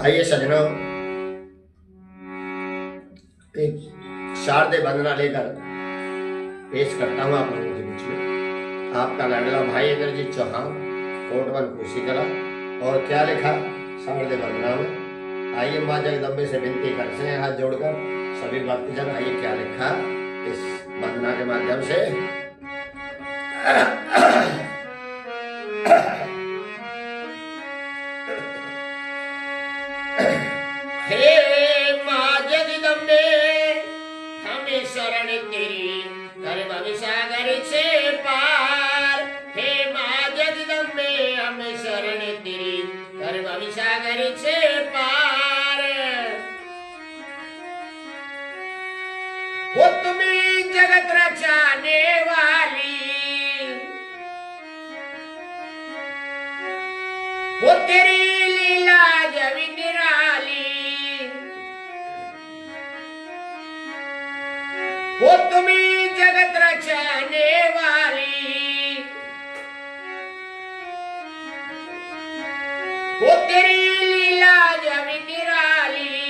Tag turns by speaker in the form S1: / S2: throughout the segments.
S1: आइए सजनों, एक शारदीय वंदना लेकर पेश करता हूँ आप लोगों के बीच में। आपका लाडला भाई इंद्रजीत चौहान, कोट 1 कुशीकला। और क्या लिखा शारदीय वंदना में, आइए माँ जगदम्बे से विनती करते हैं हाथ जोड़कर सभी भक्तजन। आइए क्या लिखा इस वंदना के माध्यम से। हे माँ जगदम्बे हमें शरण तेरी, कर भव सागर से पार। हे माँ जगदम्बे हमें शरण तेरी, कर भव सागर से पार। वो तुम्ही जगत रचाने वाली, वो तेरी लीला जब निराली। वो तुम्ही जगत रचाने वाली, वो तेरी लीला जब निराली।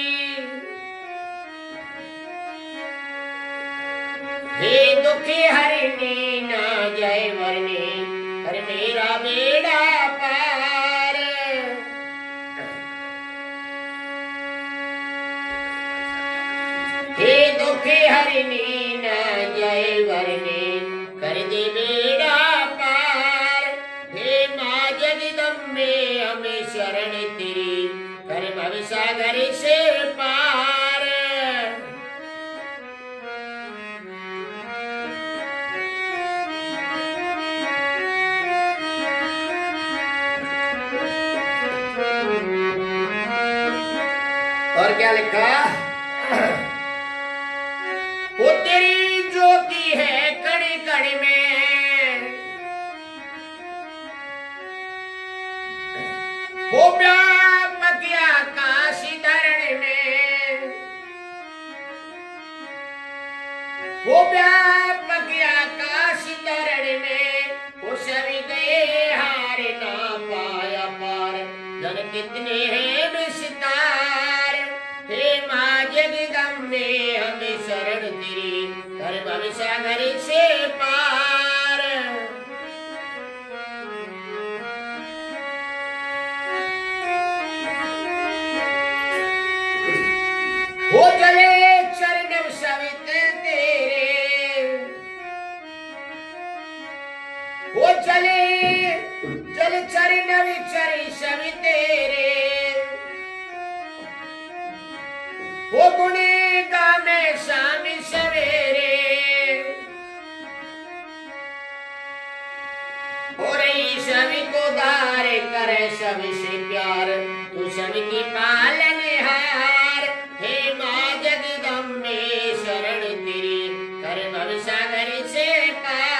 S1: हे दुखी हरिणी ना जय वरनी, कर मेरा बेड़ा पार। हे दुखी हरिणी ना जय वरनी, कर दे बेड़ा पार। हे माँ जगदम्बे हमें शरण तेरी, कर भव सागर से पार। और क्या लिखा, वो तेरी ज्योति है कण कण में, वो व्यापक आकाश धरण में। वो व्यापक आकाश धरण में, वो सभी गए हार ना पाया पार। जन कितने हैं विस्तार। हे माँ जगदम्बे हमें शरण तेरी, कर भव सागर से पार। वो जले चरण सवित तेरे, वो जले जल चरण विचर सवि तेरे। वो गुणे गामे शाम सवेरे, हो रही सभी को दार करे सभी से प्यार। तू सभी की पालनहार। हे माँ जगदम्बे शरण तेरी, कर भव सागर से पार।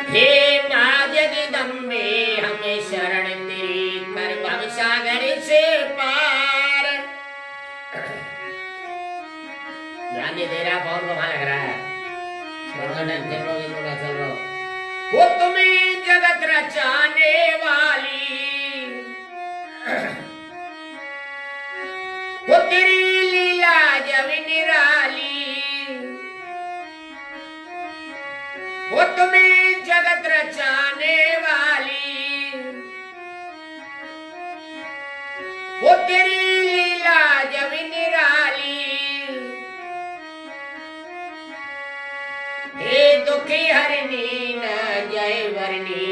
S1: हे माँ जगदम्बे हमें शरण तेरी, कर भव सागर से पार। ध्यान नहीं दे रहा, बहुत वहां लग रहा है। चल रहा। वो तुम्ही जगत रचाने वाली, वो तेरी लीला जब निराली। वो तुम्ही जगत रचाने वाली, वो तेरी लीला जब निराली। हे दुखी हरिणी ना जय वरनी,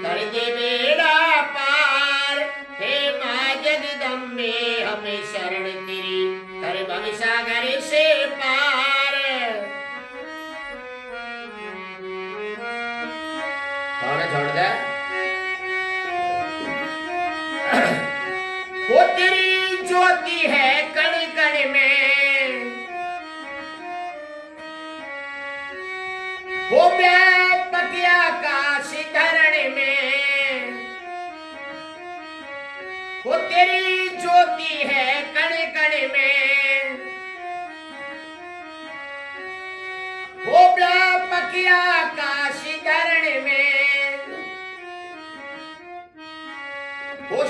S1: कर दे बेड़ा पार। हे माँ जगदम्बे हमें शरण तेरी, कर भव सागर से पार। छोड़ दे। वो तेरी ज्योति है कण कण में, वो व्यापक आकाश धरण में। वो तेरी ज्योति है कण कण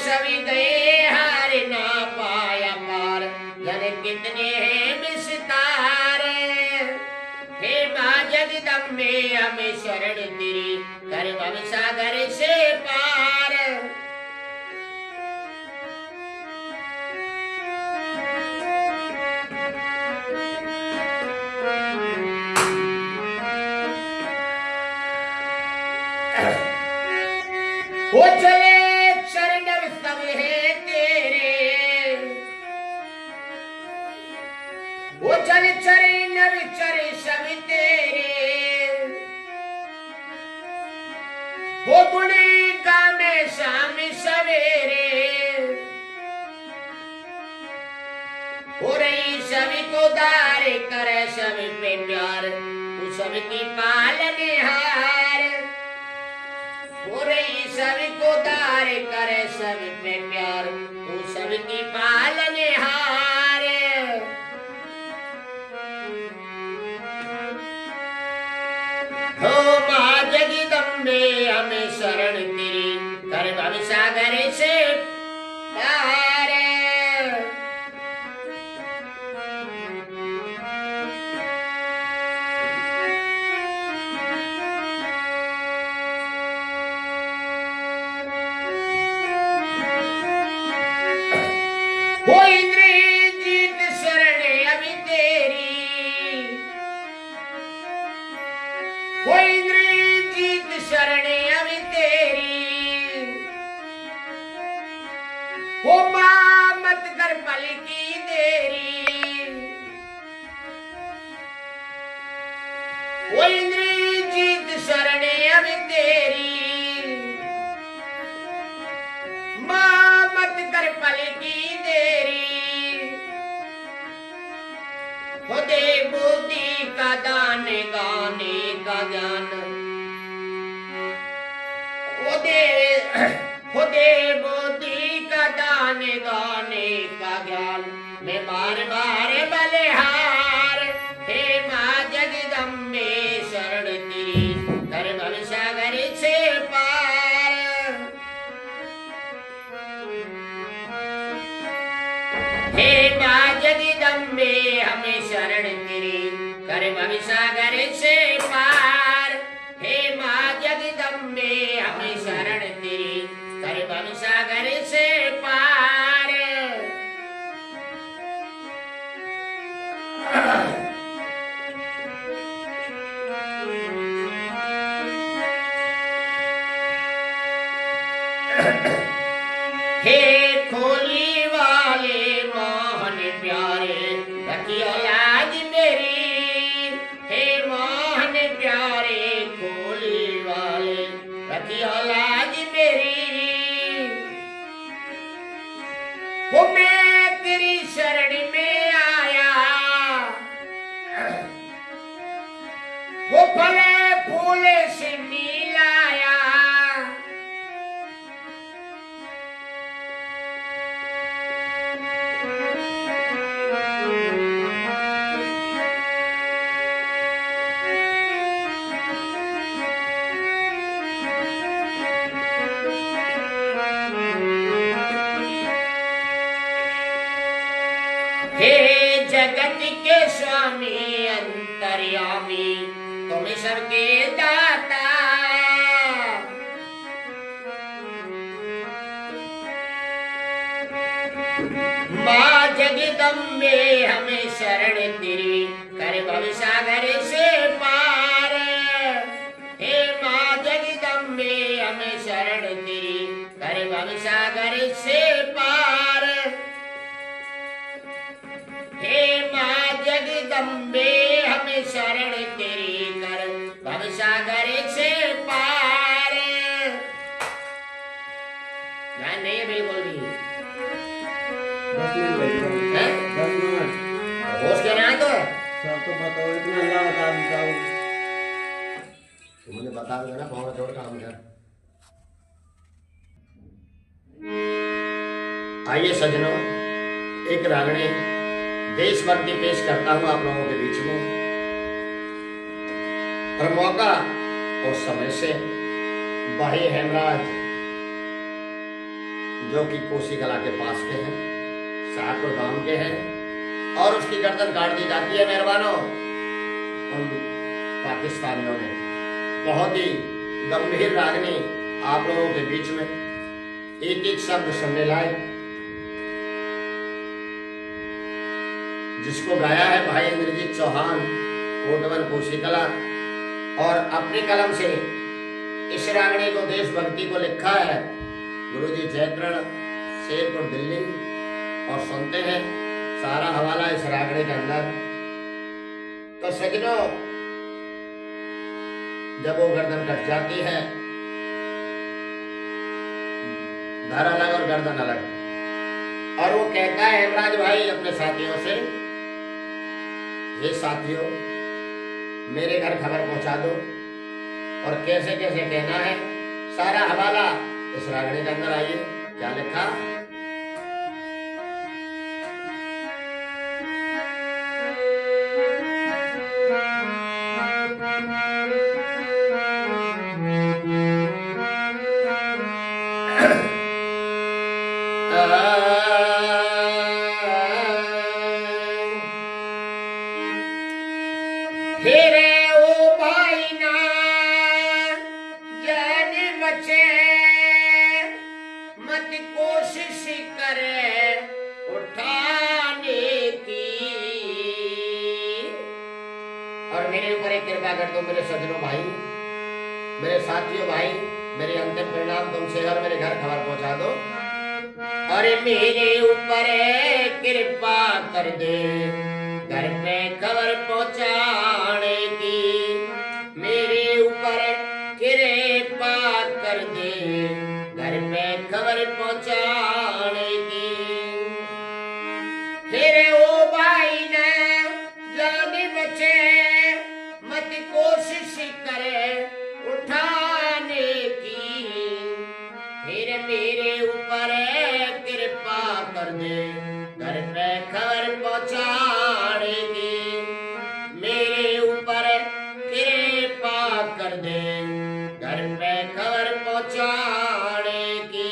S1: सभी गए हार ना पाया पार, जाने कितने हैं विस्तार। हे माँ जगदम्बे हमें शरण तेरी, कर भव सागर से पार। वो चले चरण सब है तेरे, वो चल चरण चर सब तेरे। वो गुणी गाने शाम सवेरे, हो रही सभी को दार कर सब पे प्यार, तू सबकी पालनहार। हो रही सभी को दार करे सब पे प्यार, तू सबकी पालनहार। हो माँ जगदम्बे हमें शरण तेरी, कर भव सागर से पार। वो इंद्रजीत शरण अभी तेरी, वो इंद्रजीत शरण अभी तेरी। वो माँ मत कर पल की देरी, वो इंद्रजीत शरण अभी तेरी। माँ मत कर पल की देरी, हो दे बुद्धि का दान गाने का ज्ञान। हो दे बुद्धि का दान गाने का ज्ञान, मैं बार बार बलिहार। हे माँ जगदम्बे शरण तेरी, कर भव सागर से पार। हे माँ जगदम्बे हमें शरण तेरी, कर भव सागर से पार। हे माँ जगदम्बे हमें शरण तेरी, कर भव सागर से पार। हे खोली वाले मोहन प्यारे, रखियो लाज मेरी। हे मोहन प्यारे खोली वाले, रखियो लाज मेरी। वो मैं तेरी शरण में आया, वो फले फूले से मिलाया। हे जगत के स्वामी अंतर्यामी, तुम सबके दाता। माँ जगदम्बे हमें शरण तेरी, कर भव सागर से पार। हे माँ जगदम्बे हमें शरण तेरी, कर भव सागर से पार। हे माँ जगदम्बे हमें शरण तेरी, कर भव सागर से पार। ध्यान नहीं है बिल्कुल भी।
S2: 10 मिनट
S1: हैं?
S2: 10 मिनट
S1: होश क्या ना तो
S2: सब तो बताओ, इतना अल्लाह बता देता हूँ।
S1: तुमने बता दिया ना, भाव छोड़ काम कर। आइए सजनों, एक रागणी देशभक्ति पेश करता हूं आप लोगों के बीच में। और मौका और समय से भाई हेमराज जो कि कोसी कला के पास के हैं, शाहपुर गांव के हैं, और उसकी गर्दन काट दी जाती है मेहरबानों उन पाकिस्तानियों ने। बहुत ही गंभीर रागनी आप लोगों के बीच में, एक एक शब्द सुनने लायक, जिसको गाया है भाई इंद्रजीत चौहान, कोटवन कोसी कला, और अपनी कलम से इस रागनी को, देशभक्ति को लिखा है गुरुजी जयकरण, शेरपुर दिल्ली। और सुनते हैं सारा हवाला इस रागनी के अंदर। तो सजनों, जब वो गर्दन कट जाती है, धर अलग और गर्दन अलग, और वो कहता है हेमराज भाई अपने साथियों से, ये साथियों मेरे घर खबर पहुंचा दो। और कैसे कैसे कहना है, सारा हवाला इस रागनी के अंदर। आइए क्या लिखा।
S3: फिरे ओ भाई ना जान बचे, मत कोशिश करे उठाने की।
S1: और मेरे ऊपर एक कृपा कर दो मेरे सज्जनों भाई, मेरे साथियों भाई, मेरे अंतिम परिणाम तुमसे, और मेरे घर खबर पहुंचा दो।
S3: अरे मेरे ऊपर कृपा कर दे घर पे खबर पहुंचाने की। मेरे ऊपर कृपा कर दे घर पे खबर पहुंचाने की। फिर ओ भाई ने जान बचे, मत कोशिश करे उठाने की। फिर मेरे ऊपर कृपा कर दे घर पे खबर पहुंचाने की। मेरे ऊपर कृपा कर दे घर पे खबर पहुंचाने की।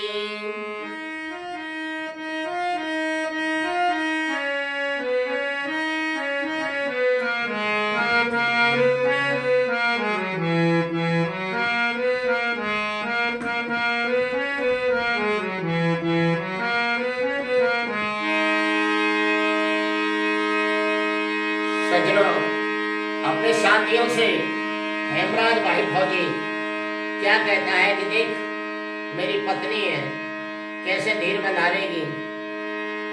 S1: सज्जनों, अपने साथियों से हेमराज भाई फौजी क्या कहता है कि देख मेरी पत्नी है, कैसे धीर बंधारेगी।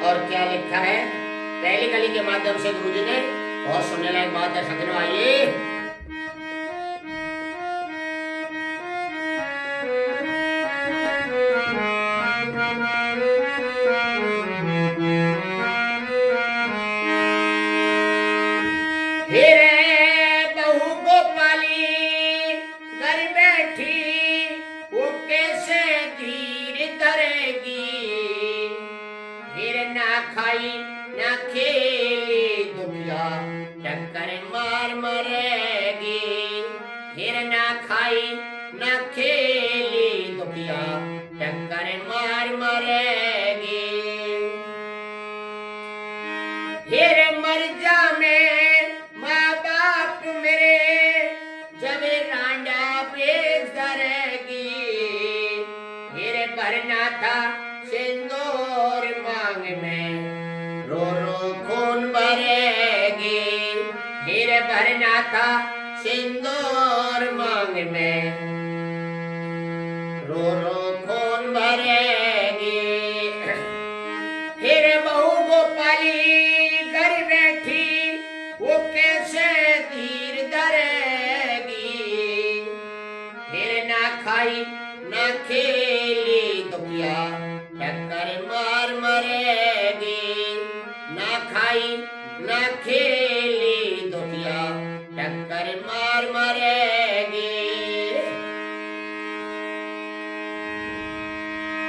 S1: और क्या लिखा है पहली कली के माध्यम से गुरुजी ने। बहुत सुनने लायक बात है सज्जनों, आइए।
S3: फिरे बहू को पाली घर बैठी, वो कैसे धीर धरेगी। फिर ना खाई ना खेली दुनिया, टक्कर मार मरेगी। फिर ना खाई ना खेली दुनिया, टक्कर मार मरेगी। फिर मर जा में माँ बाप मेरे, जब रांडा बेच करेगी। फिर भरना था सिंदूर मांग में, रो रो खून भरेगी। फिर भरना था सिंदूर मांग में, रो रो खून भरेगी। फिर बहू गोपाली घर बैठी, वो कैसे धीर धरेगी। फिर ना खाई ना खेली दुनिया, टक्कर मार मरेगी। ना खाई ना खेली दुनिया, टक्कर मार मरेगी।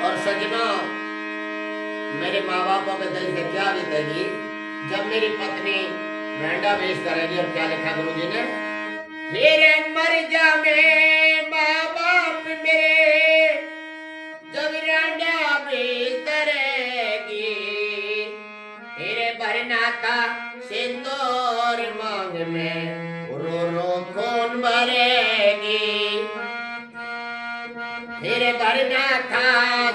S1: और सज्जनों, मेरे माँ बापों के दिल से क्या बीतेगी जब मेरी पत्नी मेंढा बेच करेगी। और क्या लिखा गुरुजी ने,
S3: मेरे मर जा में माँ बाप मेरे, जब रांडा बेच भरना था सिंदूर मांग में, रो रो कौन भरेगी। फिर भरना था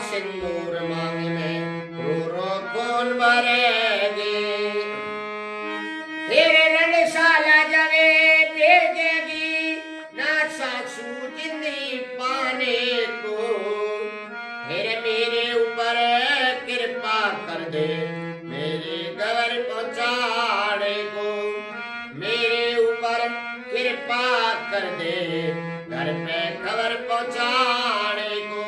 S3: सिंदूर मांग में, रो रो कौन भरेगी। फिर रणशाला जवे भेजेगी ना सासू जिंदगी पाने को। फिर मेरे ऊपर कृपा कर दे मेरे घर पहुंचाने को। मेरे ऊपर कृपा कर दे घर पे खबर पहुंचाने को।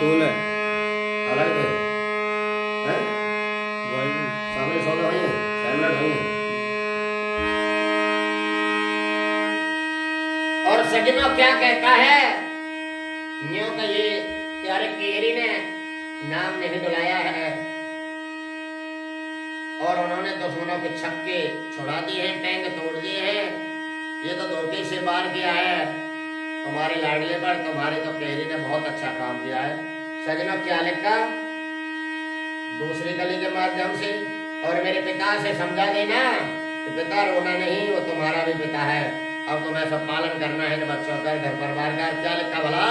S2: सोल है
S1: अलग है हैं?
S2: वही
S1: सामने 16 हुई है, 7 मिनट हुई है।
S3: और सजनों क्या कहता है, न्यू का ये प्यारे केरी ने नाम नहीं बुलाया है और उन्होंने दुश्मनों के छक्के छुड़ा दिए हैं, टैंक तोड़ दिए हैं। ये तो धोखे से बार किया है तुम्हारे लाडले पर। तुम्हारे तो केरी ने बहुत अच्छा काम किया है। सजनों क्या लिखा, दूसरी कली के माध्यम से और मेरे पिता से समझा देना कि पिता रोना नहीं, वो तुम्हारा भी पिता है। अब तुम्हें सब पालन करना है बच्चों का, घर परिवार का। क्या लिखा भला,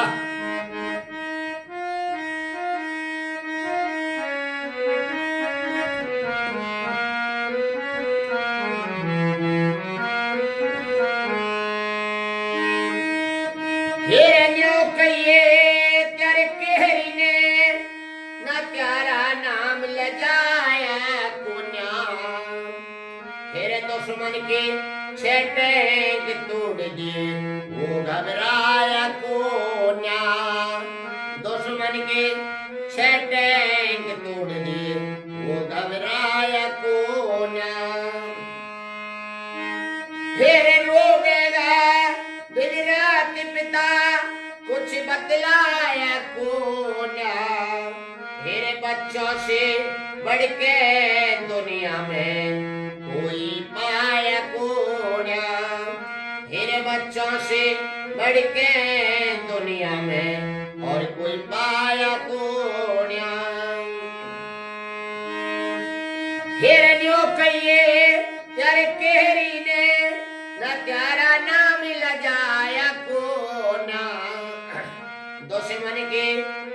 S3: कहिए तेरे केहरी ने ना प्यारा नाम लजाया कुन्या। तेरे दुश्मन के छेटेंग तोड़ दिए वो घबराया कोन्या। दुश्मन के छेटेंग तोड़ दिए वो घबराया कोन्या। फिर रोवेगा दिन रात पिता कुछ बतलाया कोन्या। मेरे बच्चों से बढ़ के दुनिया में कोई पाया कोन्या। मेरे बच्चों से बढ़ के दुनिया में और कोई पाया कोन्या। हिरण्यो कहिए तेरे केहरी ने न प्यारा नाम लजाया कोन्या। दुश्मन के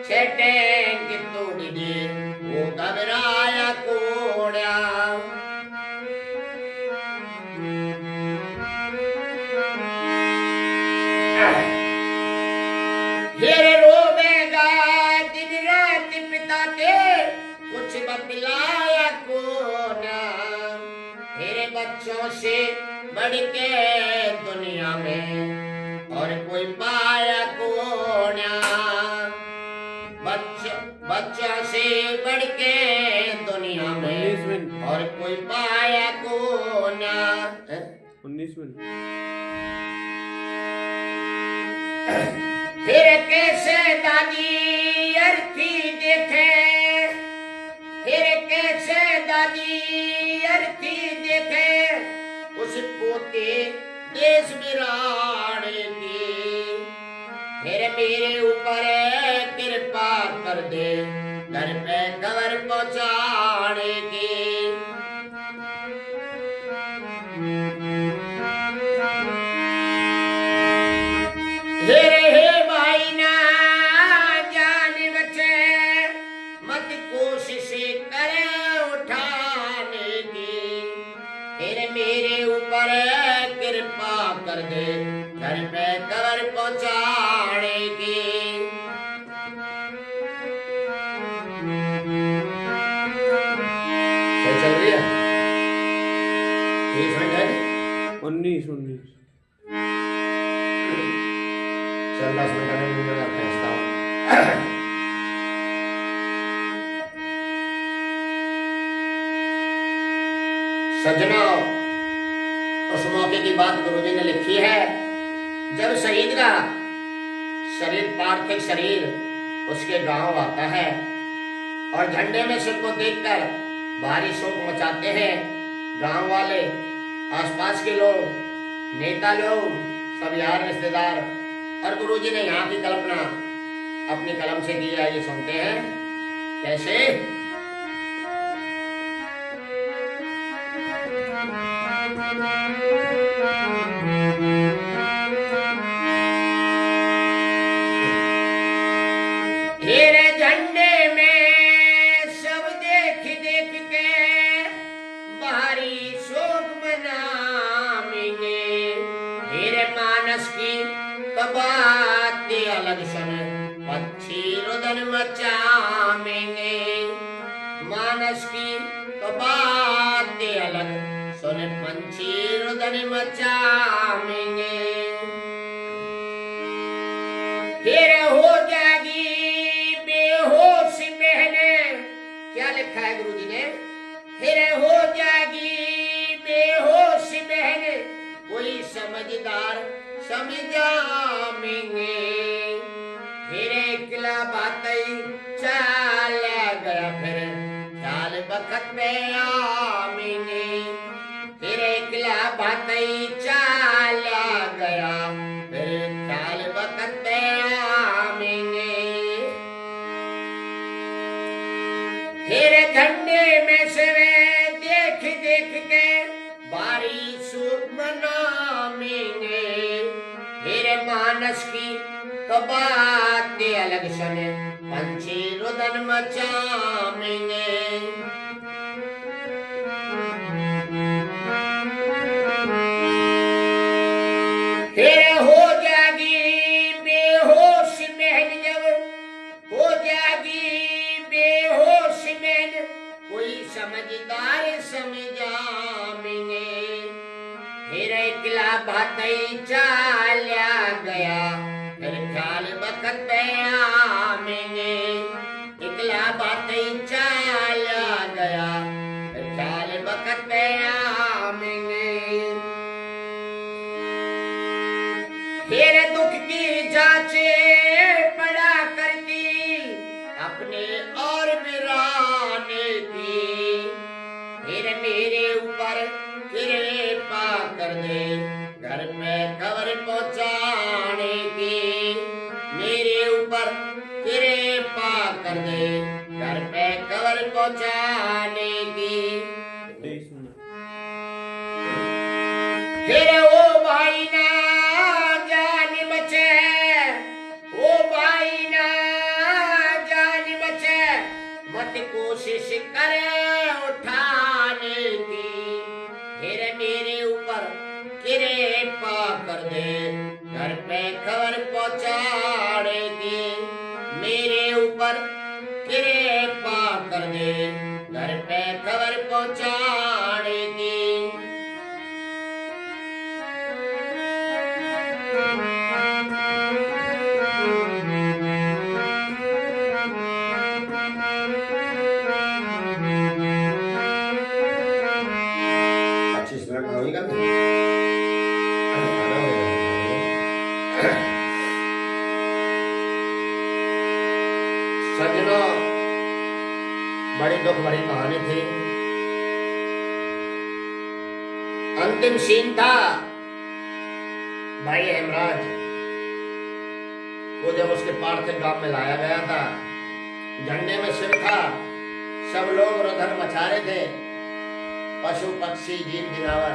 S3: छेटेंग तोड़ दिए वो घबराया कोन्या। फिर रोवेगा दिन रात पिता के कुछ बतलाया कोन्या। मेरे बच्चों से बढ़ के दुनिया में और कोई पाया कोन्या। बच्चों से बढ़ के दुनिया में और कोई पाया कोन्या।
S2: 19 मिनट।
S3: फिर कैसे दादी अर्थी देखे, फिर कैसे दादी अर्थी देखे उस पोते देश बिराने की। फिर मेरे ऊपर कृपा कर दे घर पे खबर पहुंचाने की। हे भाई ना जान बचे मत कोशिश करे उठाने की। फिर मेरे ऊपर कृपा कर दे घर पे खबर पहुंचाने की।
S1: सही चल रही है 30 मिनट है
S2: 19
S1: चल 10 मिनट में मैं भेजता हूँ। सज्जनों, उस मौके की बात गुरुजी ने लिखी है जब शहीद का शरीर, पार्थिव शरीर उसके गांव आता है और झंडे में सिर को देखकर भारी शोक मचाते हैं।
S3: गांव वाले, आसपास के लोग, नेता लोग, सब यार रिश्तेदार, और गुरुजी ने यहाँ की कल्पना अपनी कलम से की है। ये सुनते हैं कैसे। हेरे झंडे में सब देख देख के बाहरी शोक मनाएंगे। हेरे मानस की तो बात अलग सुन, पक्षी रुदन मचाएंगे। मानस की तो बात अलग सुन, पंछी रुदन मचाएंगे। फिर हो जाएगी बेहोश बहने, क्या लिखा है गुरुजी ने। फिर हो जाएगी बेहोश बहने, कोई समझदार समझाएंगे। फिर एकला बातें चला गया, फिर ख्याल वक्त में आएंगे। फिर एकला बातें चला गया, फिर ख्याल वक्त में आएंगे। फिर झंडे में से वे देख देख के बारिश मनाएंगे। फिर मानस की तो बात अलग सुने, पंछी रुदन मचाएंगे। फिर हो जाएगी बेहोश बहन, जब हो जाएगी बेहोश बहन, कोई समझदार समझाएंगे। फिर एकला बातें चला गया, फिर ख्याल वक्त में आएंगे। एकला बातें चला गया, फिर ख्याल वक्त में आएंगे। फिर दुख की जांचे पड़ा करती अपने और वीराने की। फिर मेरे ऊपर कृपा कर दे, घर में खबर पहुंचाने की। मेरे ऊपर कृपा कर दे, घर पे खबर पहुंचाने की।
S2: 23 में।
S3: फिर ओ भाई ना जान बचे, ओ भाई ना जान बचे, मत कोशिश करे उठाने की। फिर मेरे ऊपर कृपा कर दे, घर पे खबर पहुंचाने की। मेरे ऊपर कृपा कर दे, घर पे खबर पहुंचाने की। अच्छी से बैठना होगा ना? सज्जनों, बड़ी दुख भरी कहानी थी। अंतिम सीन था भाई हेमराज को जब उसके पार्थिव गांव में लाया गया था। झंडे में सिर था, सब लोग रुदन मचा रहे थे। पशु पक्षी जीव जनावर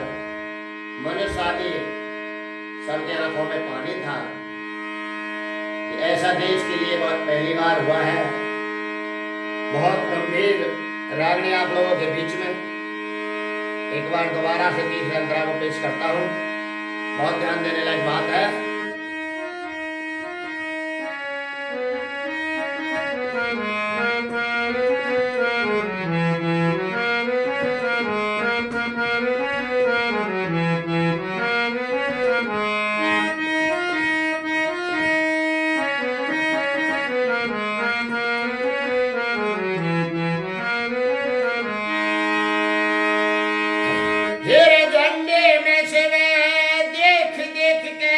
S3: मनुष्य आदि सबके आंखों में पानी था। ऐसा देश के लिए बहुत पहली बार हुआ है। बहुत गंभीर रागनी आप लोगों के बीच में एक बार दोबारा से तीसरे अंतरा को पेश करता हूँ। बहुत ध्यान देने लायक बात है। झंडे में से वे देख देख के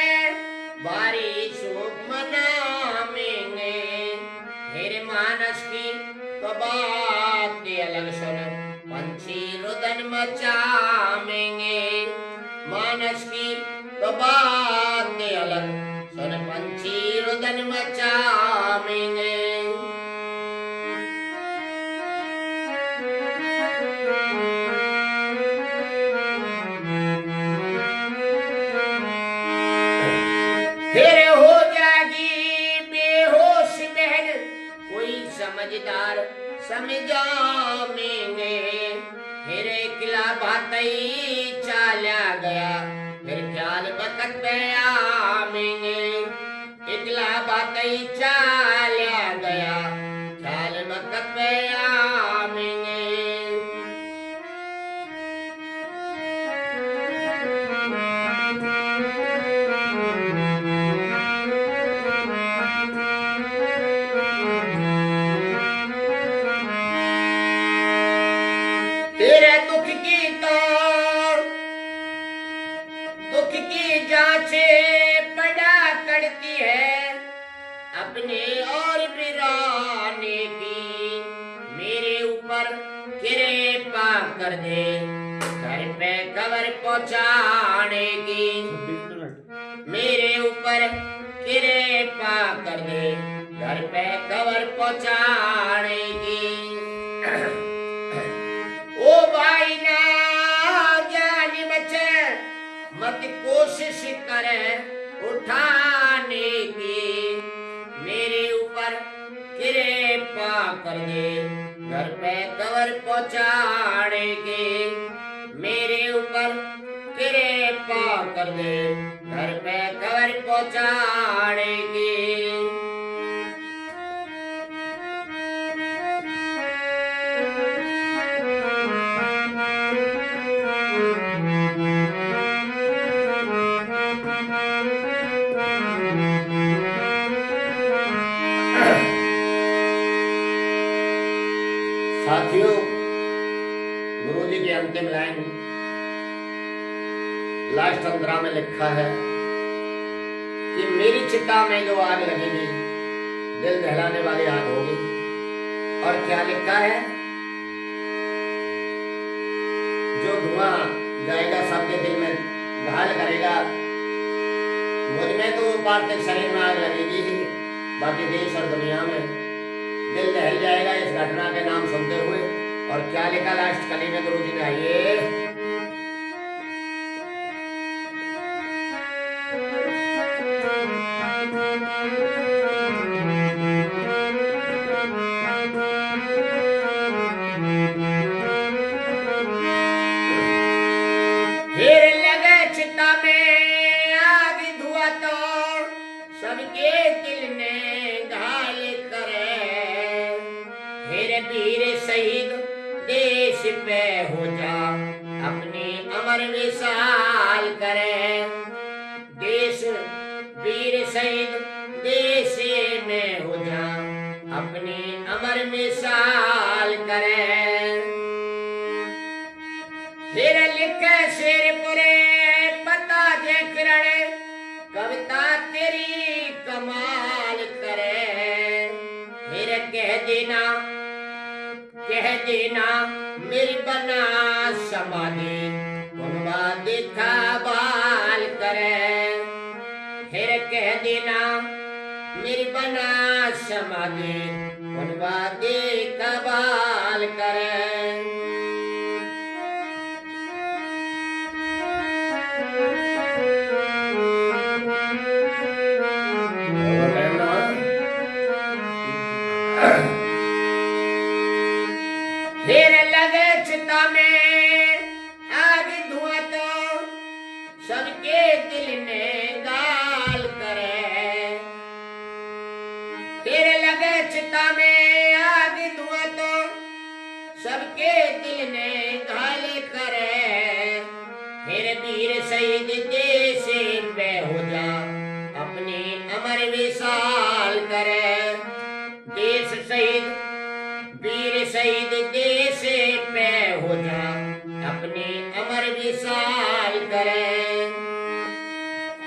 S3: मचावेंगे। मानस की तो बात अलग, सुन पंछी रुदन मचावेंगे। फिर हो जाएगी बेहोश बहन, कोई समझदार समझावेंगे। फिर किला भातई चाला गया, फिर ख्याल बकत पे आवेंगे। इकला भातई चाला गया, ख्याल बकत पे आवेंगे। तेरे दुख की जांचे पड़ा करती है, अपने और बिराने की। मेरे ऊपर कृपा कर दे, घर पे खबर पहुंचाने की।
S2: 26 मिनट।
S3: मेरे ऊपर कृपा कर दे, घर पे खबर पहुंचाने की। ओ भाई ना जान बचे, मत कोशिश करे उठाने की। मेरे ऊपर कृपा कर दे, घर पे खबर पहुंचाने की। मेरे ऊपर कृपा कर दे, घर पे खबर पहुंचाने की। साथियों, गुरु जी की अंतिम लाइन लास्ट अंतरा में लिखा है कि मेरी चिता में जो आग लगेगी, दिल दहलाने वाली आग होगी। और क्या लिखा है? जो धुआं जाएगा सबके दिल में घायल करेगा। मुझ में तो पार्थिव शरीर में आग लगेगी ही, बाकी देश और दुनिया में दिल दहल जाएगा इस घटना के नाम सुनते हुए। और क्या लिखा लास्ट कली में गुरु जी ने? आइए, फिर लगे चिता में आग, धुआं तो सबके दिल में घायल करे। फिर वीर शहीद देश पे हो जा, अपनी अमर मिसाल करे। देश वीर शहीद देश में हो जा, अपनी अमर मिसाल करे। फिर लिखे शेर पुरे पता जे किरण, कविता तेरी कमाल करे। फिर कह देना मेरी बना समाधि, कुनबा देखा बाल करे। फिर कह देना मेरी बना समाधि, कुनबा देखा बाल करे। फिर लगे चिता में आग, धुआं तो सबके दिल में गाल करे। फिर लगे चिता में आग, धुआं तो सबके दिल में घायल करे। फिर वीर शहीद देश पे हो जा, अपनी अमर विशाल करे। देश शहीद वीर शहीद देश पे हो जा, अपनी अमर विशाल करे।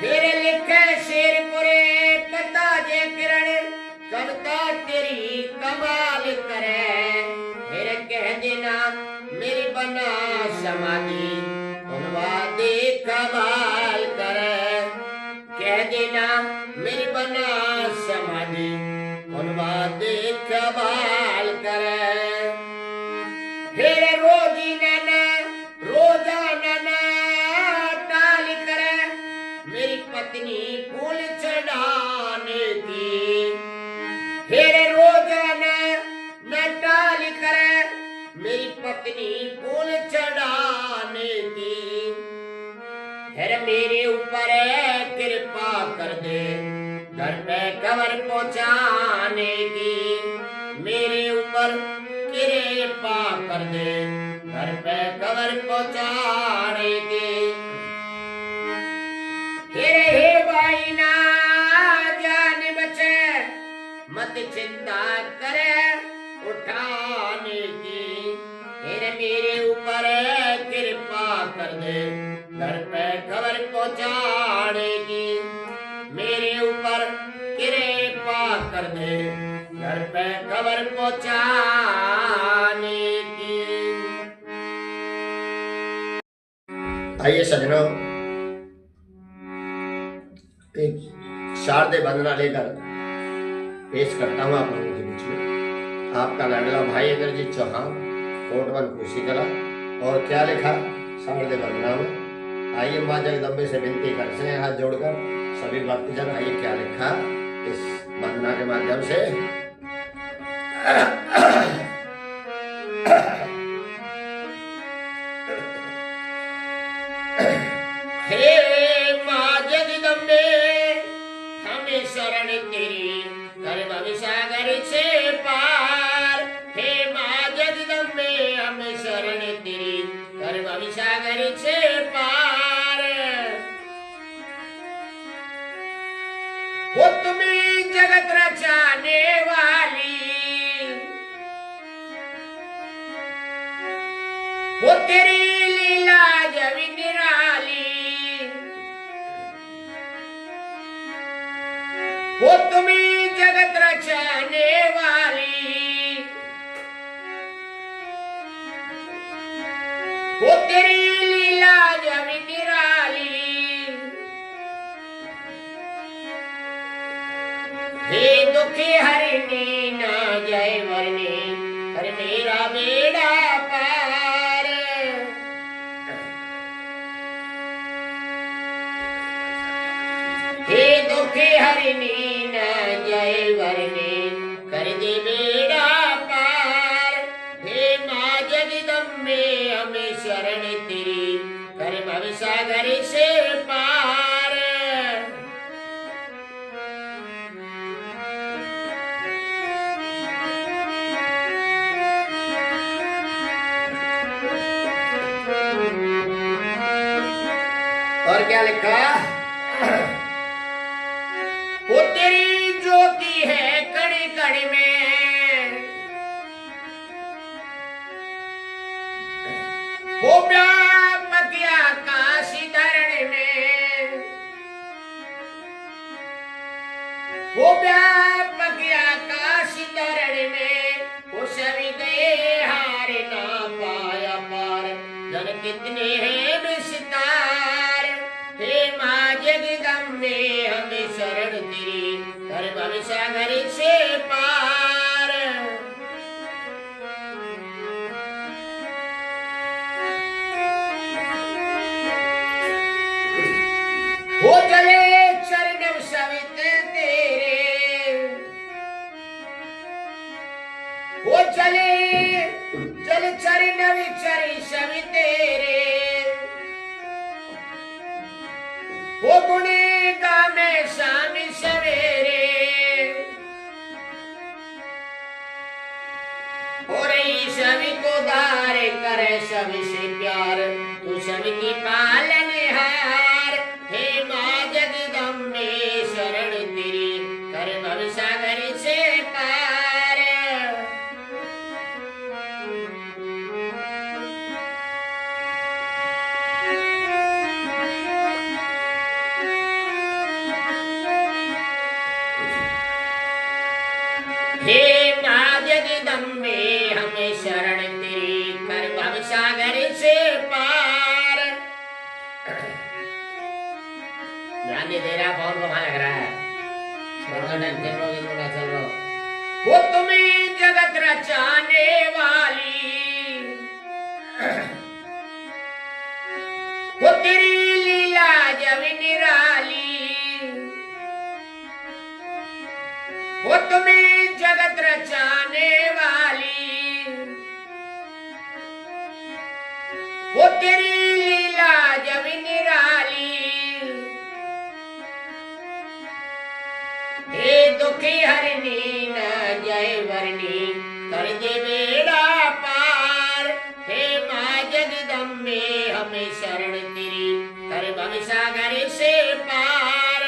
S3: फिर लिखे शेर पुरे पता जे किरण, कविता तेरी कमाल करे। फिर कह देना मेरी बना समाधि उनवादे कमाल करे, कह देना मेरी बना समाधि उनवादे कमाल करे। फिर रोजाना टाल करे, मेरी पत्नी फूल चढ़ाने की। फिर रोजाना न टाल करे, मेरी पत्नी फूल चढ़ाने की। फिर मेरे ऊपर कृपा कर दे, घर पे कवर पहुंचाने की। मेरे ऊपर कृपा कर दे, घर पे कवर पहुंचाने की। हे भाई ना जान बचे, मत चिंता करे उठाने की। फिर मेरे ऊपर कृपा कर दे, घर पे खबर पहुंचाने की। मेरे ऊपर कृपा कर दे, घर पे खबर पहुंचाने की।
S1: आइए सजनों, एक शारदे वंदना लेकर पेश करता हूँ आप लोगों के बीच में आपका लाडला भाई इंद्रजीत चौहान, कोटवन कुशीतला। और क्या लिखा शारदे वंदना में, आइए माँ जगदम्बे से विनती करते हैं हाथ जोड़कर सभी भक्तजन। आइए क्या लिखा इस वंदना के माध्यम से।
S3: हे माँ जगदम्बे हमें शरण तेरी, कर भव सागर से पार। हे माँ जगदम्बे हमें शरण तेरी, कर भव सागर से पार। वो तुम्हें जगत रचाने वाली, वो तेरी लीला जब निराली। वो तुम्हें जगत रचाने वाली, वो तेरी लीला जब निराली। हे दुखी हरिणी ना जय वरनी, कर मेरा बेड़ा पार। हे दुखी हरिणी ना जय वरनी, कर दे बेड़ा पार। हे माँ जगदम्बे हमें शरण तेरी, कर भव सागर से पार। और क्या लिखा, वो तेरी ज्योति है कड़ी कड़ी में, वो व्यापक आकाश धरण में। वो व्यापक आकाश धरण में, वो सभी गए हार ना पाया पार। जन कितने हैं विस्तार, हे माँ जगदम्बे हमें शरण तेरी, कर भव सागर से पार। वो चले चरण सवित तेरे, वो चले चल चरण विचरी सवि तेरे। वो गुणे गामे शाम सवेरे, हो रही सभी को दार करे सभी से प्यार। तू सबकी पालनहार, हे माँ जगदम्बे शरण तेरी, कर भव सागर से पार। हे माँ जगदम्बे हमें शरण तेरी, कर भव सागर से पार। ध्यान नहीं दे रहा, फोन को वहां लग रहा है। छोड़ो टेंशन लो, इसको ना चल रहा। वो तुम्हें जगत रचाने वाली, वो तेरी लीला जब निराली, वो तुम्हें जगत रचाने वाली, वो तेरी लीला जब निराली। हे दुखी हरनी न जय वरनी, कर दे बेड़ा पार। हे माँ जगदम्बे हमें शरण तेरी, कर भव सागर से पार।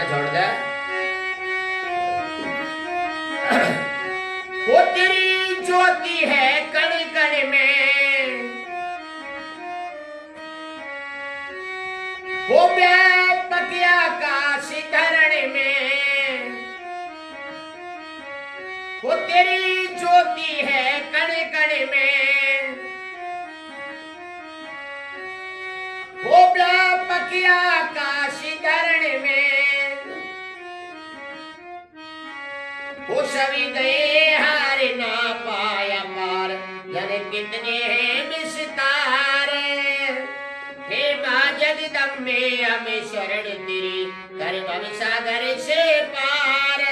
S3: छोड़ दे। वो तेरी ज्योति है कण कण में, वो व्यापक आकाश धरण में। वो तेरी ज्योति है कण कण में, वो व्यापक आकाश धरण में। वो सभी गए हार ना पाया पार, जाने कितने हैं विस्तार। हे माँ जगदम्बे हमें शरण तेरी, कर भव सागर से पार।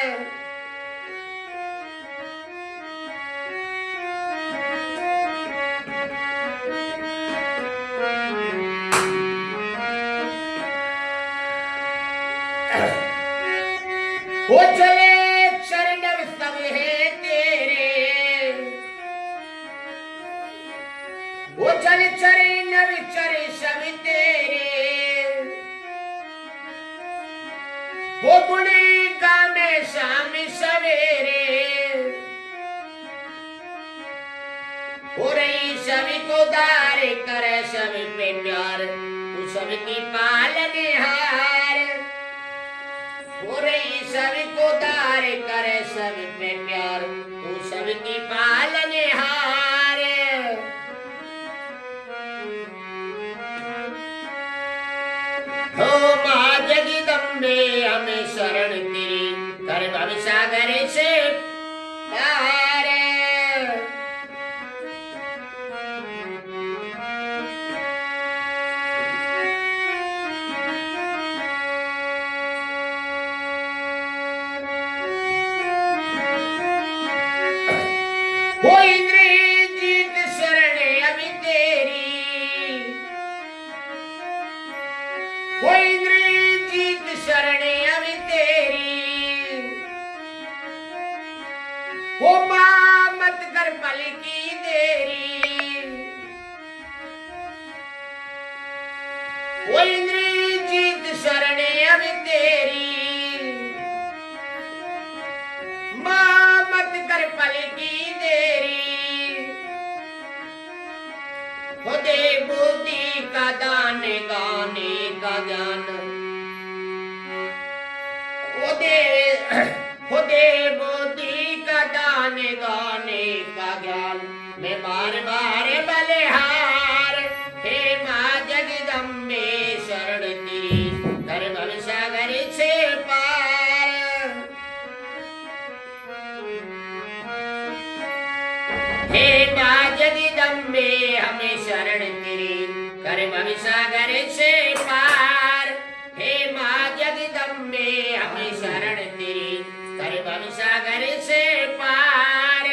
S3: वो चले शरणव सब है तेरे, वो चल चरणव चर सब तेरे। वो गुणी गामे शाम सवेरे, हो रही सभी को दार करे सब पे प्यार। तू सबकी पालनहार, हो रही सभी को दार करे सब पे प्यार। तू सबकी पालनहार। हो माँ जगदम्बे हमें शरण तेरी, कर भव सागर से पार। वो इंद्रजीत शरण अभी तेरी, वो इंद्रजीत शरण अभी तेरी। वो माँ मत कर पल की देरी, वो इंद्रजीत शरण अभी तेरी। माँ मत कर पल की देरी, हो दे बुद्धि का दान गाने का ज्ञान। हो दे बुद्धि का दान गाने का ज्ञान। मैं बार बार बलिहार, हे माँ जगदम्बे शरण तेरी, कर भव सागर से पार। हे माँ जगदम्बे हमें शरण तेरी, कर भव सागर से पार। हे माँ जगदम्बे हमें शरण तेरी, कर भव सागर से पार।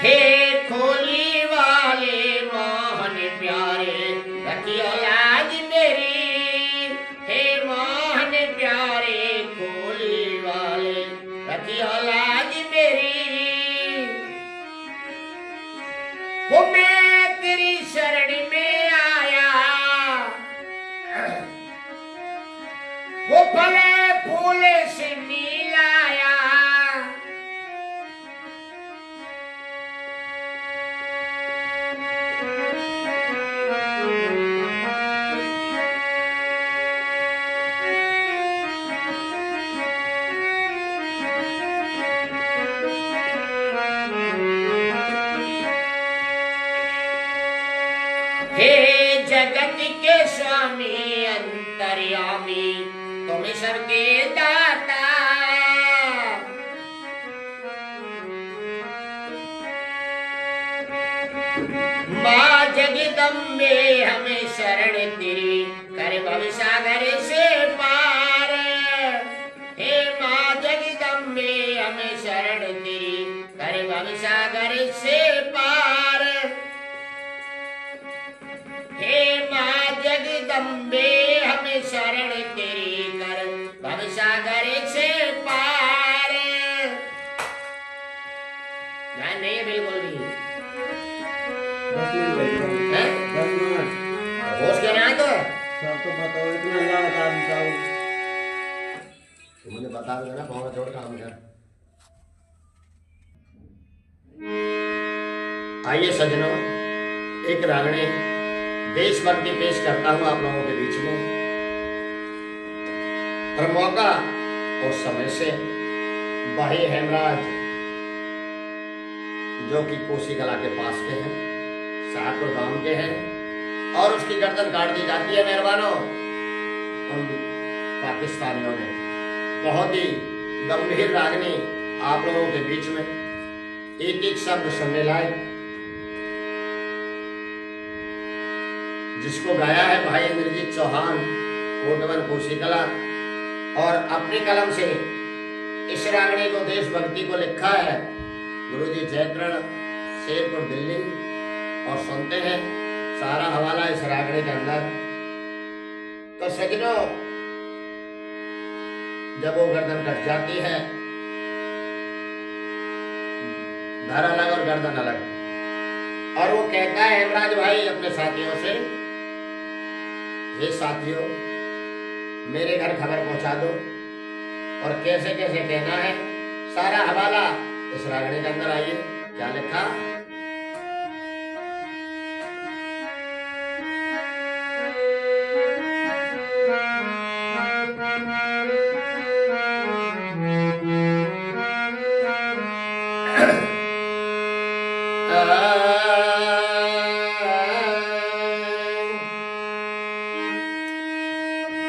S3: हे खोली वाले मोहन प्यारे, रखियो लाज मेरी। हे मोहन प्यारे हे जगत के स्वामी अंतर्यामी तुम सबके दाता। माँ जगदम्बे हमें शरण तेरी कर भवसागर से पार। हे माँ जगदम्बे हमें शरण तेरी कर भवसागर से पार। हे माँ जगदम्बे हमें शरण तेरी कर भवसागर से पार। ध्यान नहीं है बिल्कुल भी।
S2: 10 मिनट लगेगा।
S3: हैं?
S2: 10 मिनट।
S3: होश क्या ना तो
S2: सब तो बताओ, इतना अल्लाह बता बताओ।
S3: तुमने बता दिया ना बहुत जोर काम कर। आइए सजनों, एक रागणी देशभक्ति पेश करता हूं आप लोगों के बीच में। और मौका और समय से भाई हेमराज जो कि कोसी कला के पास के हैं, शाहपुर गांव के हैं, और उसकी गर्दन काट दी जाती है मेहरबानों उन पाकिस्तानियों ने। बहुत ही गंभीर रागनी आप लोगों के बीच में, एक एक शब्द सुनने लायक, जिसको गाया है भाई इंद्रजीत चौहान कोटवन कोसी कला, और अपनी कलम से इस रागनी को देशभक्ति को लिखा है गुरुजी जयतरण शेरपुर दिल्ली। और सुनते हैं सारा हवाला इस रागनी के अंदर। तो सजनों, जब वो गर्दन कट जाती है, धर अलग और गर्दन अलग, और वो कहता है हेमराज भाई अपने साथियों से, हे साथियों मेरे घर खबर पहुंचा दो। और कैसे कैसे कहना है सारा हवाला इस रागनी के अंदर। आइए क्या लिखा।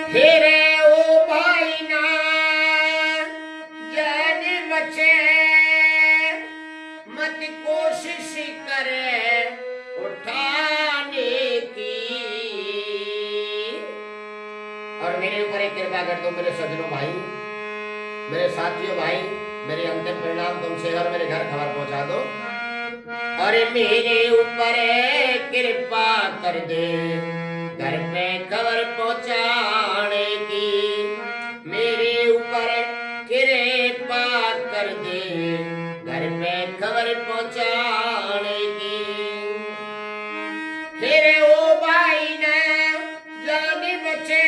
S3: हेरे ओ भाई ना जान बचे, मत कोशिश करे उठाने की। और मेरे ऊपर एक कृपा कर दो मेरे सज्जनों भाई, मेरे साथियों भाई, मेरे अंतिम परिणाम तुमसे और मेरे घर खबर पहुंचा दो। अरे मेरे ऊपर कृपा कर दे घर पे खबर पहुंचाने की। मेरे ऊपर कृपा कर दे घर पे खबर पहुंचाने की। फिर ओ भाई ने जान बचे,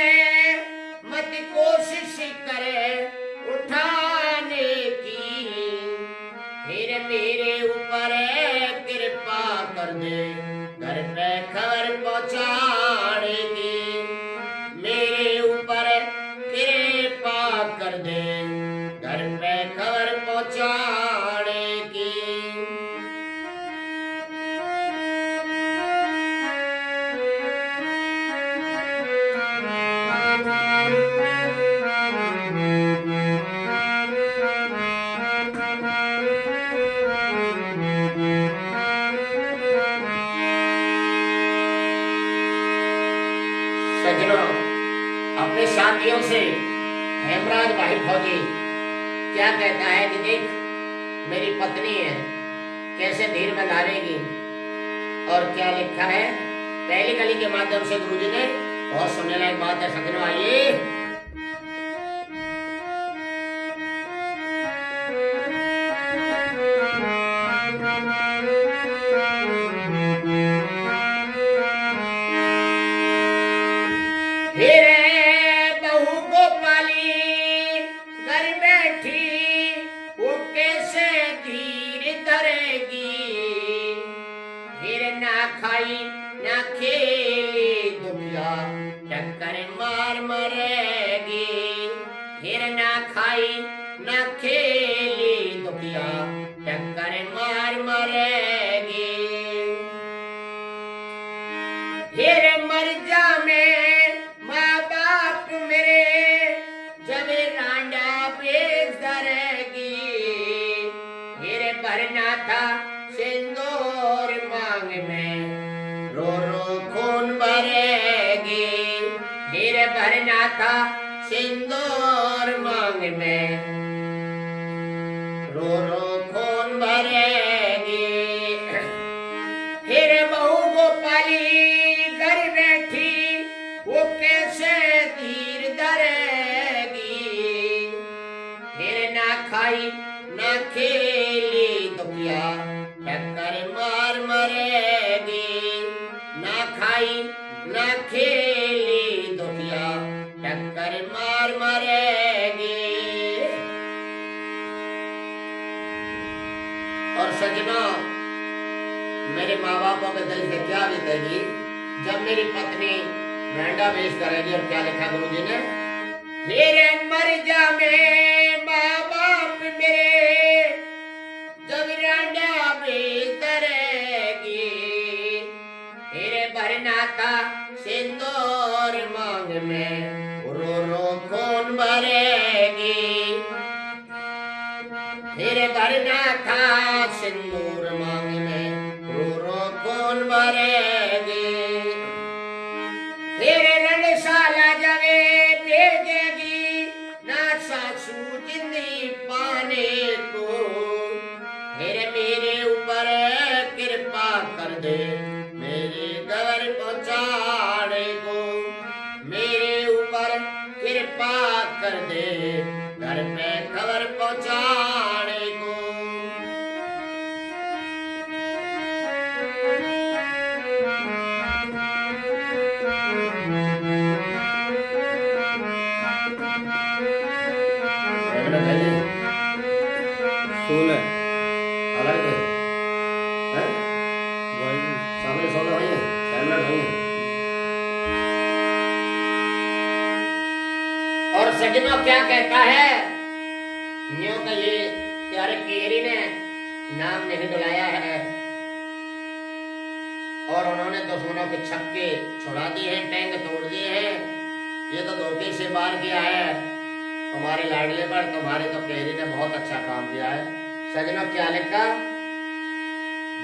S3: मत कोशिश करे उठाने की। फिर मेरे ऊपर कृपा कर दे घर पे खबर पहुंचाने की। मेरे ऊपर कृपा कर दे घर पे खबर पहुंचाने की। सज्जनों, अपने साथियों से हेमराज भाई फौजी क्या कहता है कि देख मेरी पत्नी है, कैसे धीर बंधारेगी। और क्या लिखा है पहली कली के माध्यम से गुरुजी ने। बहुत सुनने लायक बात है सज्जनों, आइए। हेरे बहू को पाली घर बैठी, वो कैसे धीर धरेगी। फिर ना खाई ना खेली दुनिया टक्कर मार मरेगी। फिर ना खाई ना खेली दुनिया टक्कर मार मरेगी। फिर मर जा मैं माँ बाप मेरे जब रांडा बेच करेगी। फिर भरना था सिंदूर मांग में रो रो खून भरेगी। फिर भरना था सिंदूर मांग में रो रो खून भरेगी। फिर बहू गोपाली घर बैठी वो कैसे धीर धरेगी। फिर ना खाई ना खेली दुखिया टक्कर मार मरेगी। ना खाई ना खेली दुखिया टक्कर मार मरेगी। और सजना मेरे माँ बापों के दिल से क्या बीतेगी जब मेरी पत्नी मेंढा बेच करेगी। और क्या लिखा गुरु जी ने, फिर मर जा मैं माँ बाप मेरे जब रांडा बेच करेगी। फिर भरना था सिंदूर मांग में रो रो खून भरेगी। फिर भरना था सिंदूर मांग में रो रो खून भरेगी। फिर रणशाला जगे भेजेगी ना सासू जिंदगी पाने को। फिर मेरे ऊपर कृपा कर दे मेरे घर पहुंचाने को। मेरे ऊपर कृपा कर दे घर पे खबर पहुंचाने को।
S2: सोलह
S3: अलग है हैं?
S2: वही
S3: सामने 16 हुई है, 6 मिनट हुई है। और सजनों क्या कहता है न्यू का ये प्यारे केरी ने नाम नहीं बुलाया है। और उन्होंने दुश्मनों के छक्के छुड़ा दिए हैं, टैंक तोड़ दिए हैं। ये तो धोखे से बार किया है तुम्हारे लाडले पर। तुम्हारे तो केरी ने बहुत अच्छा काम किया है। सजनों क्या लिखा,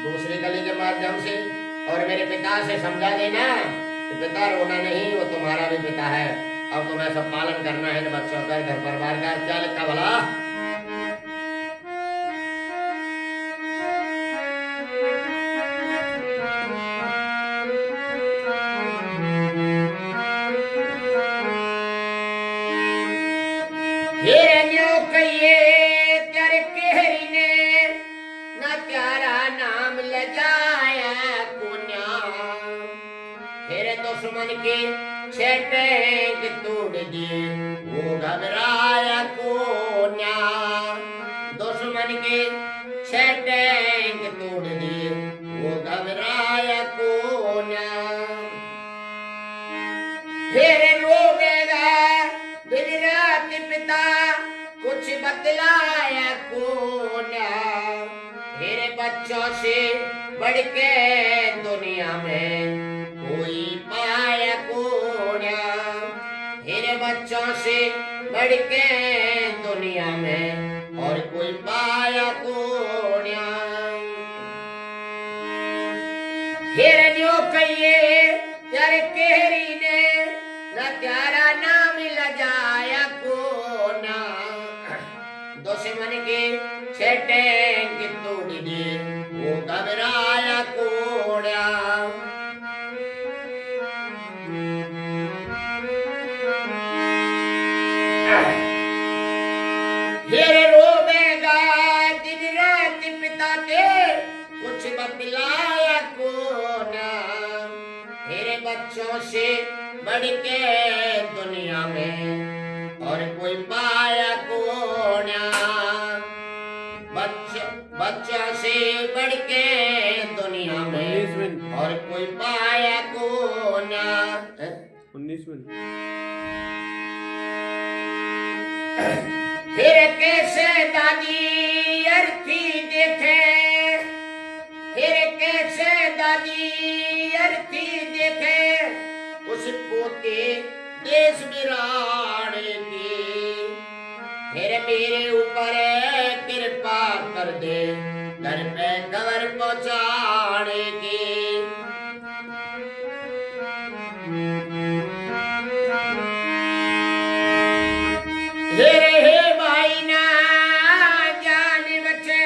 S3: दूसरी गली के माध्यम से और मेरे पिता से समझा देना कि पिता रोना नहीं, वो तुम्हारा भी पिता है। अब तुम्हें सब पालन करना है बच्चों का, घर परिवार का। क्या लिखा भला, कहिए तेरे केहरी ने न प्यारा नाम लजाया पुण्या। तेरे दुश्मन के छेटेंग तोड़ दिए वो घबराया कोन्या। दुश्मन के छेटेंग तोड़ दिए वो घबराया कोन्या। फिर रोवेगा दिन रात पिता कुछ बतलाया कोन्या। फिर बच्चों से बढ़ के दुनिया में कोई पाया कोन्या। फिर बच्चों से बढ़ के दुनिया में और कोई पाया कोन्या। फिर जो कहिए तेरे केहरी ने न प्यारा नाम लजाया कोना। दुश्मन के छेटेंग तोड़ दिए वो घबराया कोड़ा। फिर रोवेगा दिन रात पिता के कुछ बतलाया कोना। फिर बच्चों से बढ़ के दुनिया में और कोई पाया कोना। बच्चों से बढ़ के दुनिया में और कोई पाया कोना।
S2: 19 मिनट।
S3: फिर कैसे दादी अर्थी देखे। फिर कैसे दादी अर्थी देखे। होते देश बिराने की, फिर मेरे ऊपर कृपा कर दे घर पे खबर पहुंचाने की। हे भाई ना जान बचे,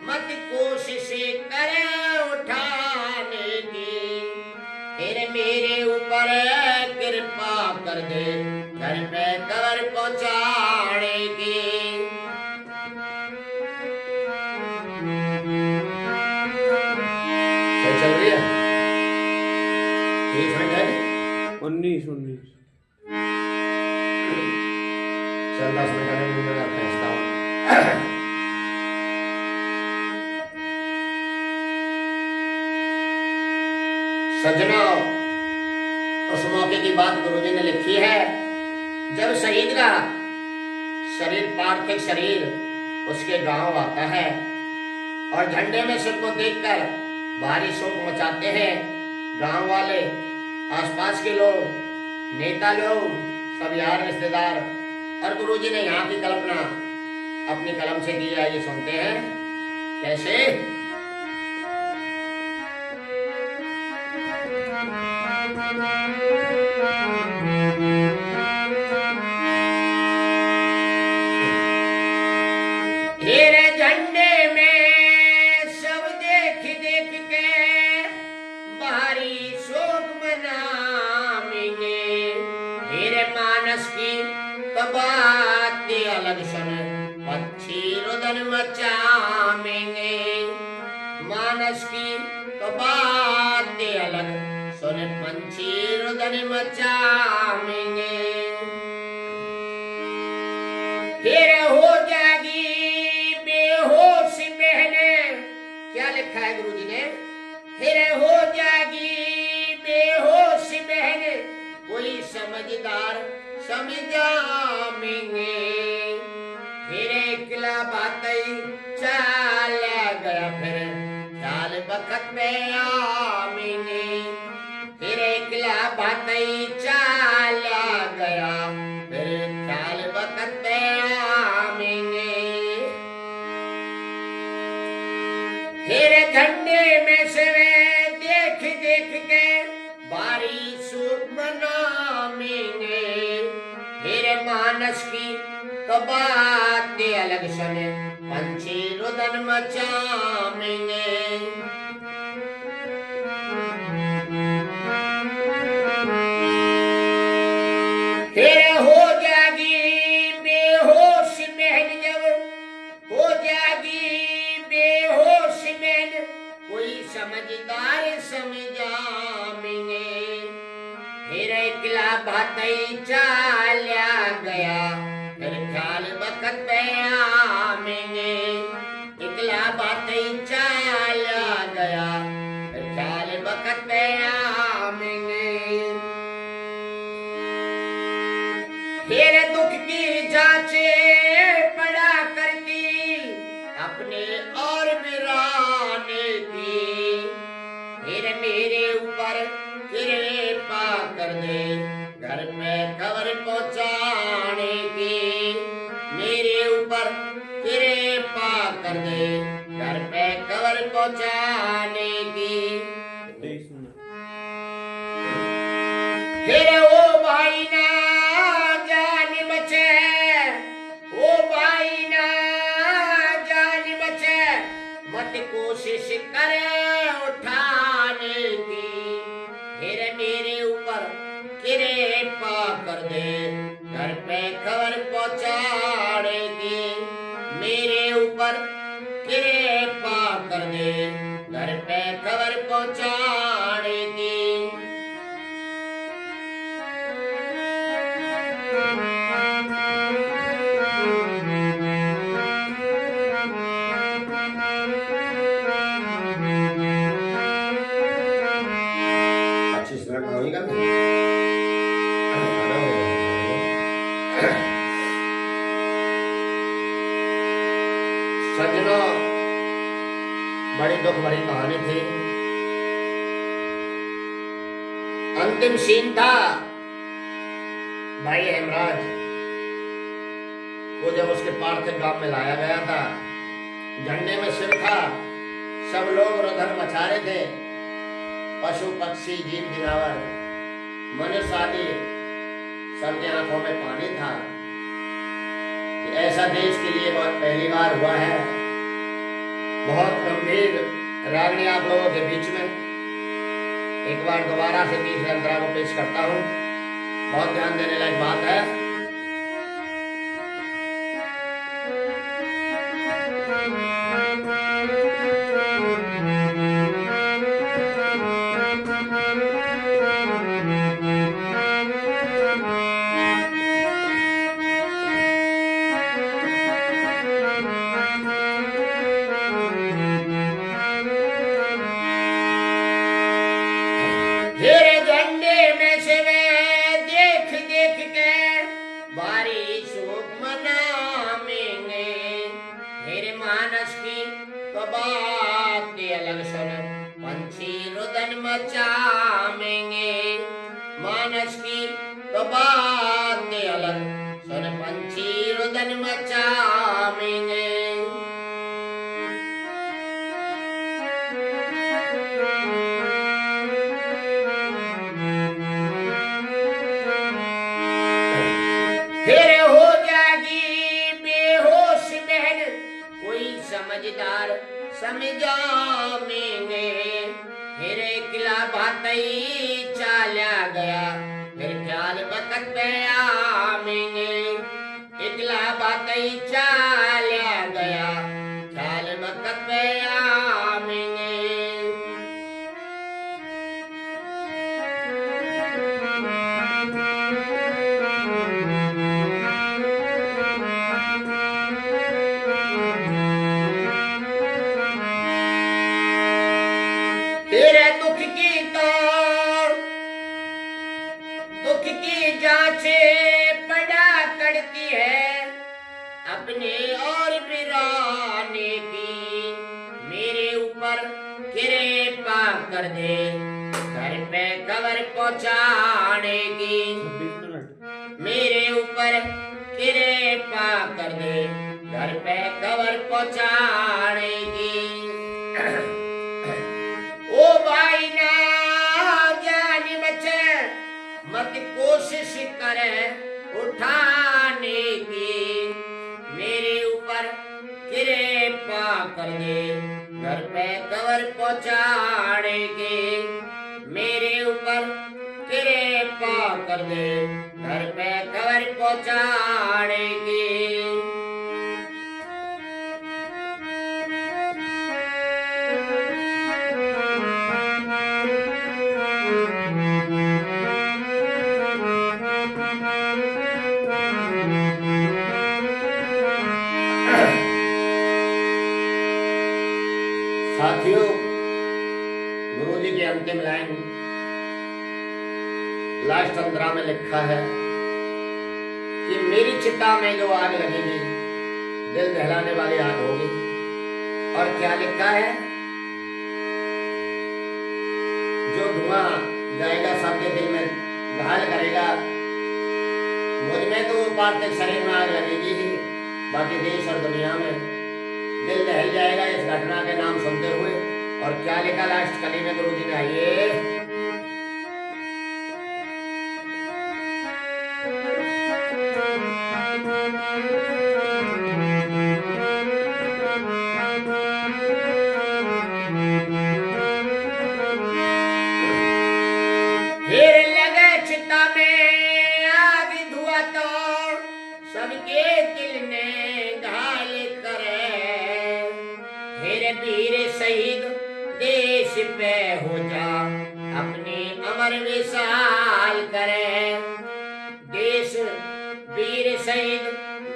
S3: मत कोशिश करे उठाने की, फिर मेरे ऊपर कृपा कर दे घर पे खबर पहुंचाने की। सही चल रही है? 30 मिनट है?
S2: 19
S3: चल 10 मिनट में मुझे फैसला हो। सज्जनों, उस मौके की बात गुरुजी ने लिखी है जब शहीद का शरीर, पार्थिव शरीर उसके गांव आता है और झंडे में सिर को देखकर भारी शोक मचाते हैं गांव वाले, आसपास के लोग, नेता लोग, सब यार रिश्तेदार। और गुरुजी ने यहाँ की कल्पना अपनी कलम से की है, ये सुनते हैं कैसे। तेरे झंडे में सब देख देख के भारी शोक मनाएंगे, तेरे मानस की तो बात अलग सुन पक्षी रुदन मचाएंगे, मानस की तो बात अलग सुन पंछी रुदन मचाएंगे। फिर हो जाएगी बेहोश बहने, क्या लिखा है गुरुजी ने, फिर हो जाएगी बेहोश बहने, कोई समझदार समझाएंगे, फिर एकला बातें चल गया, फिर ख्याल वक्त में आएंगे, फिर एकला बातें चल गया, फिर ख्याल वक्त में आएंगे। फिर झंडे में से देख देख के बारी सूख मनाएंगे, फिर मानस की तो बात अलग सुने पंछी रुदन मचाएंगे। फिर हो जाएगी बेहोश बहन, जब हो जाएगी बेहोश बहन, कोई समझदार समझाएंगे, फिर एकला बातें चला गया, फिर ख्याल वक्त में आएंगे, एकला बातें चला गया, फिर ख्याल वक्त में आएंगे। फिर दुख की जांचे पड़ा करती अपने और बिराने की, फिर मेरे ऊपर कृपा कर दे घर में खबर पहुंचाने की, मेरे ऊपर कृपा कर दे घर पे खबर पहुंचाने की।
S2: 23 मिनट।
S3: फिर ओ भाई ना जान बचे, ओ भाई ना जान बचे, मत कोशिश करे उठाने की, फिर मेरे ऊपर कृपा कर दे घर पे खबर पहुंचाने की, मेरे ऊपर कृपा कर दे घर पे खबर पहुंचाने की। सज्जनों, बड़ी दुख भरी कहानी थी। अंतिम सीन था भाई हेमराज को जब उसके पार्थिव गांव में लाया गया था, झंडे में सिर था, सब लोग रुदन मचा रहे थे, पशु पक्षी जीव जनावर मनुष्य आदि सबके आंखों में पानी था कि ऐसा देश के लिए बहुत पहली बार हुआ है। बहुत गंभीर रागनी आप लोगों के बीच में एक बार दोबारा से तीसरे अंतरा को पेश करता हूँ। बहुत ध्यान देने लायक बात है। तेरे झंडे में से वे देख देख के बारिश मनाएंगे। तेरे मानस की तो बात अलग सुन, पंछी रुदन मचाएंगे। मानस की तो बात अलग सुन, पंछी रुदन मचाएंगे। फिर हो जाएगी बेहोश बहन, कोई समझदार समझाएंगे। फिर किला भातई चाला गया, फिर ख्याल बकत पे आएंगे। इकला भातई चाला गया, ख्याल बकत पे आएंगे। तेरे दुख की जांच पड़ा करती है, अपने और बिराने की। मेरे ऊपर कृपा कर दे, घर पे खबर पहुंचाने की।
S2: 26 मिनट।
S3: मेरे ऊपर कृपा कर दे, घर पे खबर पहुंचाने की। ओ भाई ना जान बचे, मत कोशिश करे उठाने की। मेरे ऊपर कृपा कर दे, घर पे खबर पहुंचाने की। मेरे ऊपर कृपा कर दे, घर पे खबर पहुंचाने की। साथियों, गुरु जी की अंतिम लाइन लास्ट अंतरा में लिखा है कि मेरी चिता में जो आग लगेगी, दिल दहलाने वाली आग होगी। और क्या लिखा है? जो धुआं जाएगा सबके दिल में घायल करेगा। मुझ में तो पार्थिव शरीर में आग लगेगी ही, बाकी देश और दुनिया में दिल दहल जाएगा इस घटना के नाम सुनते हुए। और क्या लिखा लास्ट कली में गुरु जी ने? आइए, फिर लगे चिता में आग धुआं तो सबके दिल ने घायल करे। फिर वीर शहीद देश पे हो जा, अपनी अमर विशाल करे। देश वीर शहीद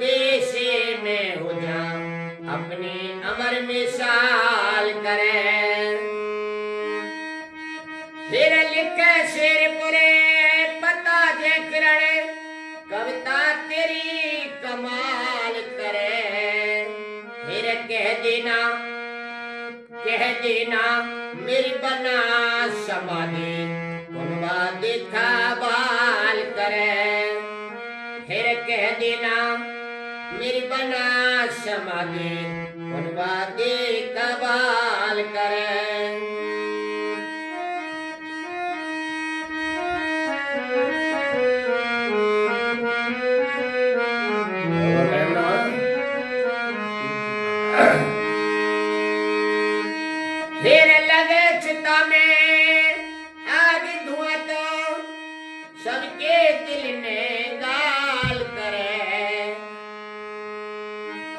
S3: देश में हो जा, अपनी अमर मिसाल करे। फिर लिखे शेर पुरे पता जे किरण, कविता तेरी कमाल करे। फिर कह देना मेरी बना समाधि, कुनवा दे कह देना मेरी बना समाधि बनवा दे कबाल करे। फिर लगे चिता में आग धुआं तो सबके दिल में गाल करे।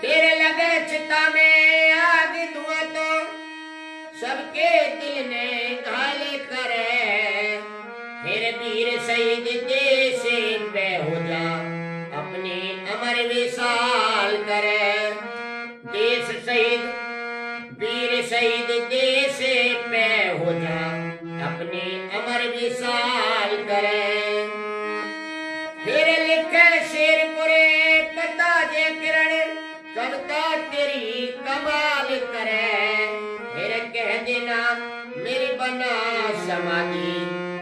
S3: फिर लगे चिता में आग धुआं तो सबके दिल में घायल करे। फिर वीर शहीद देश पे हो जा अपनी अमर विशाल करे। देश शहीद वीर शहीद देश पे हो जा अपनी अमर विशाल करे। फिर लिखे शेरपुरे पता जे किरण कविता तेरी कमाल करे। फिर कह देना मेरी बना समाधि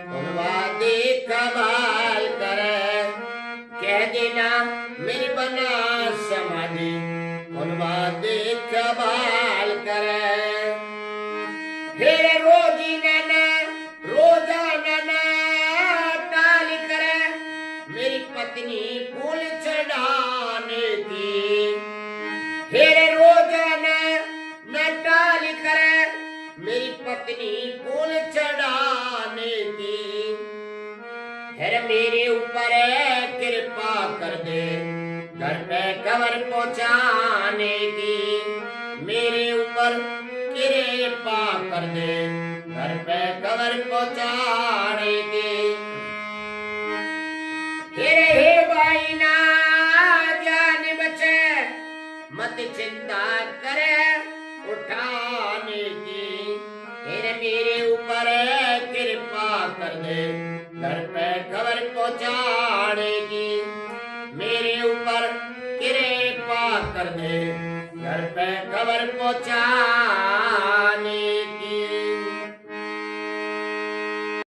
S3: बनवा दे कमाल करे। कह देना मेरी बना समाधि बनवा दे कमाल करे। फिर रोजाना टाल करे मेरी पत्नी फूल चढ़ाने की। फिर रोजाना न टाल करे मेरी पत्नी फूल चढ़ाने की। फिर मेरे ऊपर कृपा कर दे घर पे कवर पहुंचाने की। मेरे ऊपर कृपा कर दे घर पे कवर पहुंचाने की। फिर हे भाई ना जान बचे मत चिंता करे उठाने की। फिर मेरे ऊपर कृपा कर दे घर पे खबर पहुंचाने की। मेरे ऊपर कृपा कर दे घर पे खबर पहुंचाने